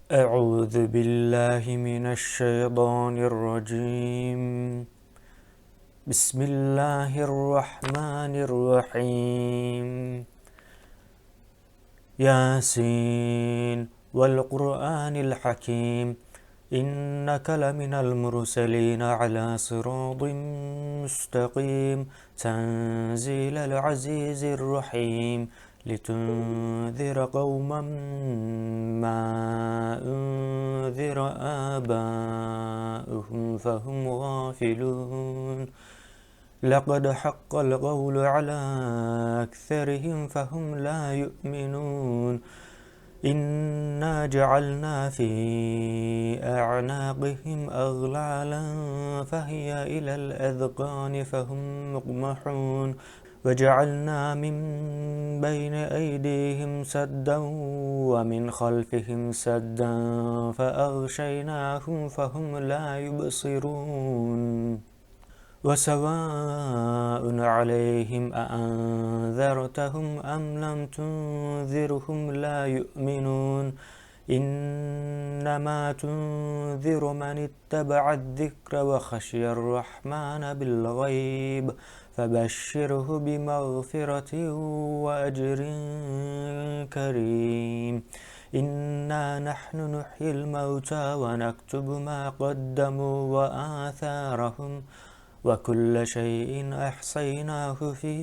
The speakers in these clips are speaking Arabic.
أعوذ بالله من الشيطان الرجيم. بسم الله الرحمن الرحيم. ياسين والقرآن الحكيم إنك لمن المرسلين على صراط مستقيم تنزيل العزيز الرحيم لتنذر قوما ما أنذر آباؤهم فهم غافلون لقد حق القول على أكثرهم فهم لا يؤمنون إنا جعلنا في أعناقهم أغلالا فهي إلى الأذقان فهم مقمحون وجعلنا من بين أيديهم سدا ومن خلفهم سدا فأغشيناهم فهم لا يبصرون وسواء عليهم أأنذرتهم أم لم تنذرهم لا يؤمنون إنما تنذر من اتبع الذكر وخشي الرحمن بالغيب فبشره بمغفرة وأجر كريم إنا نحن نحيي الموتى ونكتب ما قدموا وآثارهم وكل شيء أحصيناه في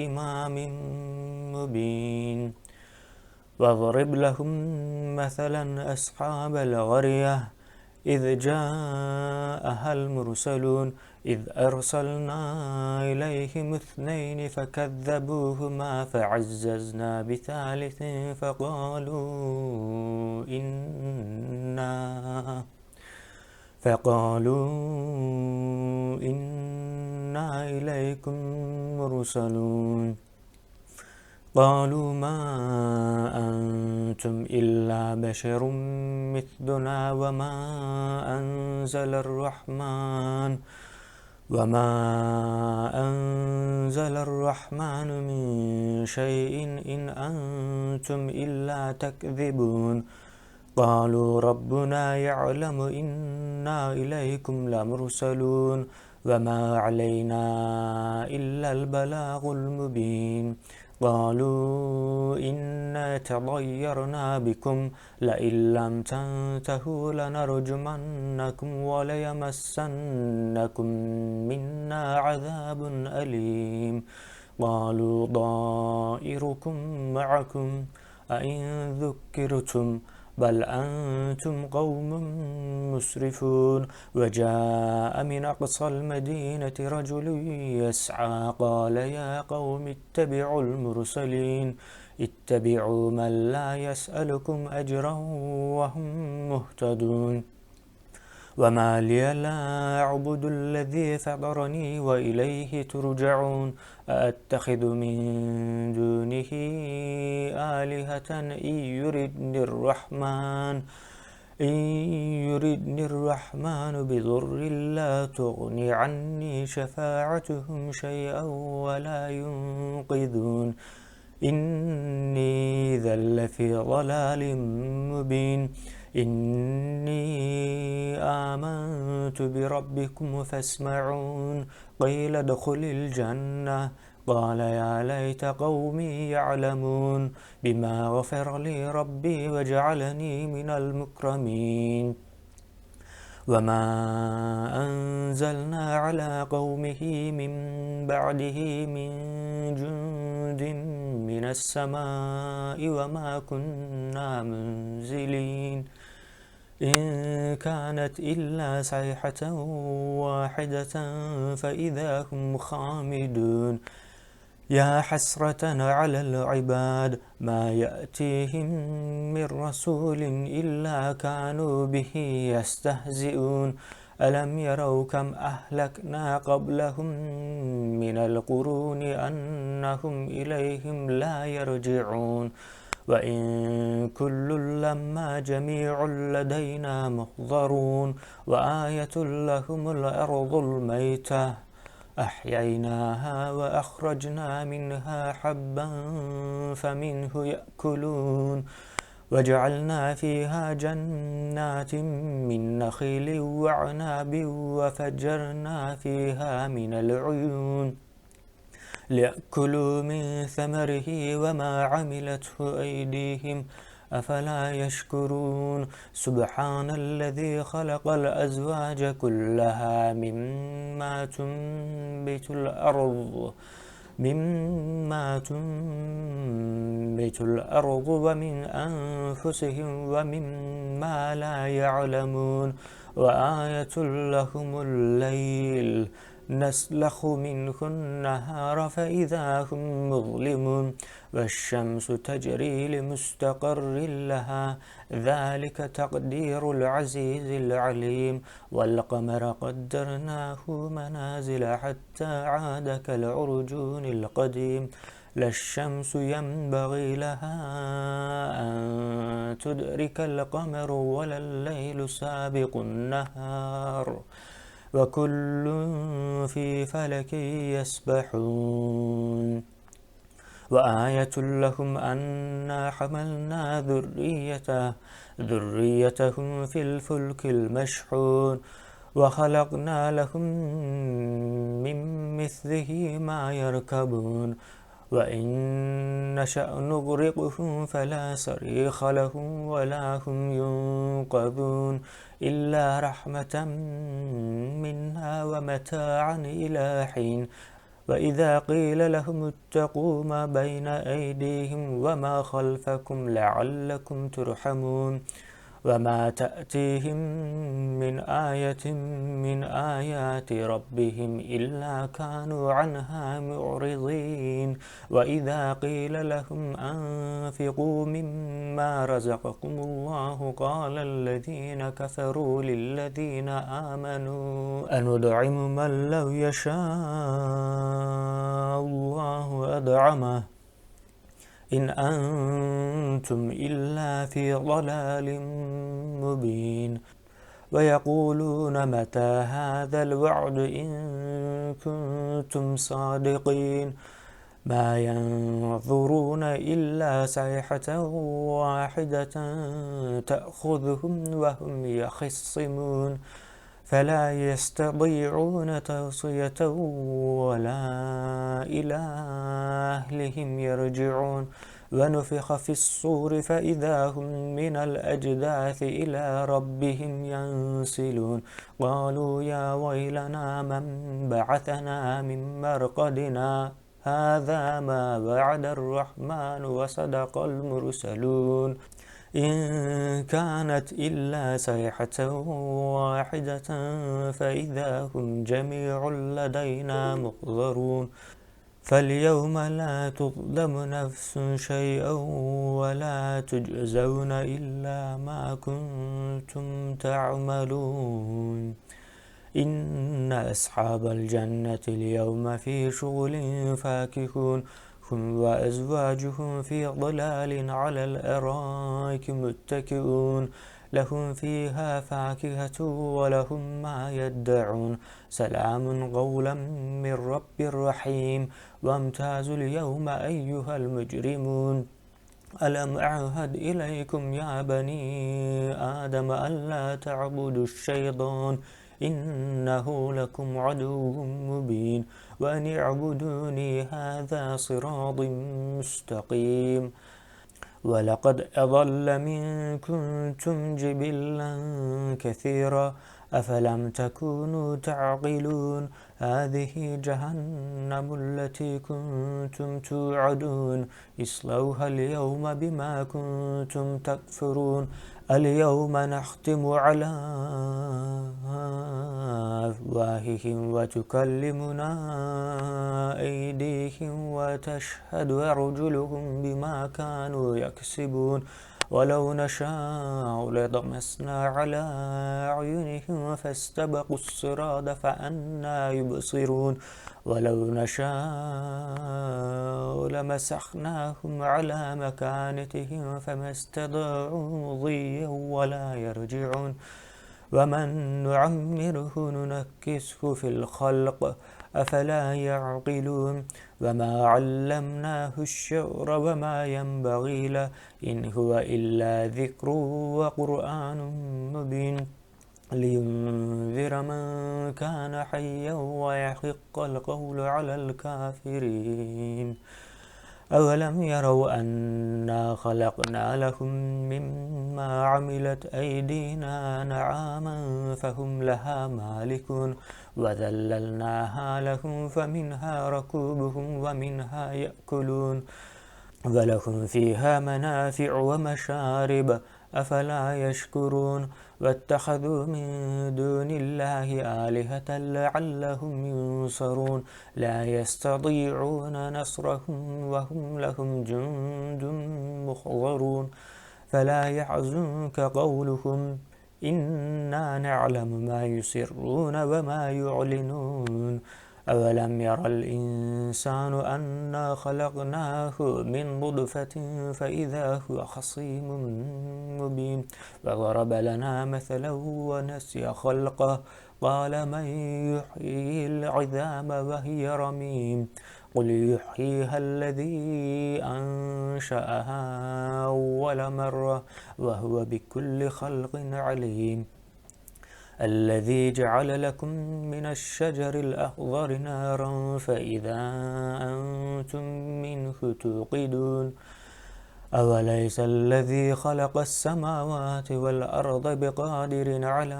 إمام مبين واضرب لهم مثلا أصحاب القرية إذ جاءها المرسلون إذ أرسلنا إليهم اثنين فكذبوهما فعززنا بثالث فقالوا إنا إليكم مرسلون قالوا ما أنتم إلا بشر مثلنا وما أنزل الرحمن من شيء إن أنتم إلا تكذبون قالوا ربنا يعلم إنا إليكم لمرسلون وما علينا إلا البلاغ المبين قالوا إنا تطيرنا بكم لئن لم تنتهوا لنرجمنكم وليمسنكم منا عذاب أليم قالوا طائركم معكم أئن ذكرتم بل أنتم قوم مسرفون وجاء من أقصى المدينة رجل يسعى قال يا قوم اتبعوا المرسلين اتبعوا من لا يسألكم أجرا وهم مهتدون وما لي لا أعبد الذي فطرني وإليه ترجعون أأتخذ من دونه آلهة إن يردني الرحمن بضر لا تغن عني شفاعتهم شيئا ولا ينقذون إني إذا لفي ضلال مبين إني آمنت بربكم فاسمعون قيل ادخل الجنة قال يا ليت قومي يعلمون بما غفر لي ربي وجعلني من المكرمين وما أنزلنا على قومه من بعده من جند من السماء وما كنا منزلين إن كانت إلا صيحة واحدة فإذا هم خامدون يا حسرة على العباد ما يأتيهم من رسول إلا كانوا به يستهزئون ألم يروا كم أهلكنا قبلهم من القرون أنهم إليهم لا يرجعون وإن كل لما جميع لدينا محضرون وآية لهم الأرض الميتة أحييناها وأخرجنا منها حبا فمنه يأكلون وجعلنا فيها جنات من نخيل وعناب وفجرنا فيها من العيون ليأكلوا من ثمره وما عملته أيديهم أفلا يشكرون سبحان الذي خلق الأزواج كلها مما تنبت الأرض ومن أنفسهم ومما لا يعلمون وآية لهم الليل نسلخ منه النهار فإذا هم مظلمون والشمس تجري لمستقر لها ذلك تقدير العزيز العليم والقمر قدرناه منازل حتى عاد كالعرجون القديم لا الشمس ينبغي لها أن تدرك القمر ولا الليل سابق النهار وكل في فلك يسبحون وآية لهم أنا حملنا ذريتهم في الفلك المشحون وخلقنا لهم من مثله ما يركبون وإن نشأ نغرقهم فلا صريخ لهم ولا هم ينقذون إلا رحمة منا ومتاعا إلى حين وإذا قيل لهم اتقوا ما بين أيديهم وما خلفكم لعلكم ترحمون وما تأتيهم من آية من آيات ربهم إلا كانوا عنها معرضين وإذا قيل لهم أنفقوا مما رزقكم الله قال الذين كفروا للذين آمنوا أندعم من لو يشاء الله أدعمه إن أنتم إلا في ضلال مبين ويقولون متى هذا الوعد إن كنتم صادقين ما ينظرون إلا صيحة واحدة تأخذهم وهم يخصمون فلا يستطيعون توصية ولا إلى أهلهم يرجعون ونفخ في الصور فإذا هم من الأجداث إلى ربهم ينسلون قالوا يا ويلنا من بعثنا من مرقدنا هذا ما وعد الرحمن وصدق المرسلون إن كانت إلا صيحة واحدة فإذا هم جميع لدينا محضرون فاليوم لا تظلم نفس شيئا ولا تجزون إلا ما كنتم تعملون إن أصحاب الجنة اليوم في شغل فاكهون هم وأزواجهم في ظلال على الأرائك متكئون لهم فيها فاكهة ولهم ما يدعون سلام قولا من رب رحيم وامتازوا اليوم أيها المجرمون ألم أعهد إليكم يا بني آدم ألا تعبدوا الشيطان إنه لكم عدو مبين وأن اعبدوني هذا صراط مستقيم ولقد أضل منكم جبلا كثيرا أفلم تكونوا تعقلون هذه جهنم التي كنتم توعدون اصلوها اليوم بما كنتم تكفرون اليوم نختم على أفواههم وتكلمنا أيديهم وتشهد أرجلهم بما كانوا يكسبون ولو نشاء لطمسنا على أعينهم فاستبقوا الصراط فأنى يبصرون ولو نشاء لمسخناهم على مكانتهم فما استطاعوا مضيا ولا يرجعون ومن نعمره ننكسه في الخلق أفلا يعقلون وما علمناه الشعر وما ينبغي له إن هو إلا ذكر وقرآن مبين لينذر من كان حيا ويحق القول على الكافرين أولم يروا أنا خلقنا لهم مما عملت أيدينا نعاما فهم لها مالكون وذللناها لهم فمنها ركوبهم ومنها يأكلون ولهم فيها منافع ومشارب أفلا يشكرون واتخذوا من دون الله آلهة لعلهم ينصرون لا يستطيعون نصرهم وهم لهم جند محضرون فلا يحزنك قولهم إنا نعلم ما يسرون وما يعلنون أولم ير الإنسان أنا خلقناه من نطفة فإذا هو خصيم مبين وضرب لنا مثلا ونسي خلقه قال من يحيي العظام وهي رميم قل يحييها الذي أنشأها أول مرة وهو بكل خلق عليم الذي جعل لكم من الشجر الأخضر نارا فإذا أنتم منه توقدون أوليس الذي خلق السماوات والأرض بقادر على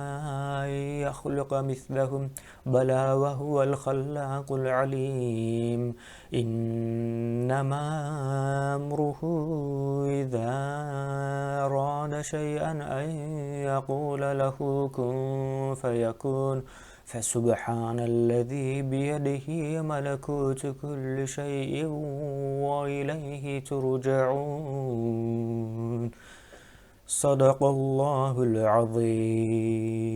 أن يخلق مثلهم بلى وهو الخلاق العليم إنما أمره إذا أراد شيئا أن يقول له كن فيكون فسبحان الذي بيده ملكوت كل شيء وإليه ترجعون صدق الله العظيم.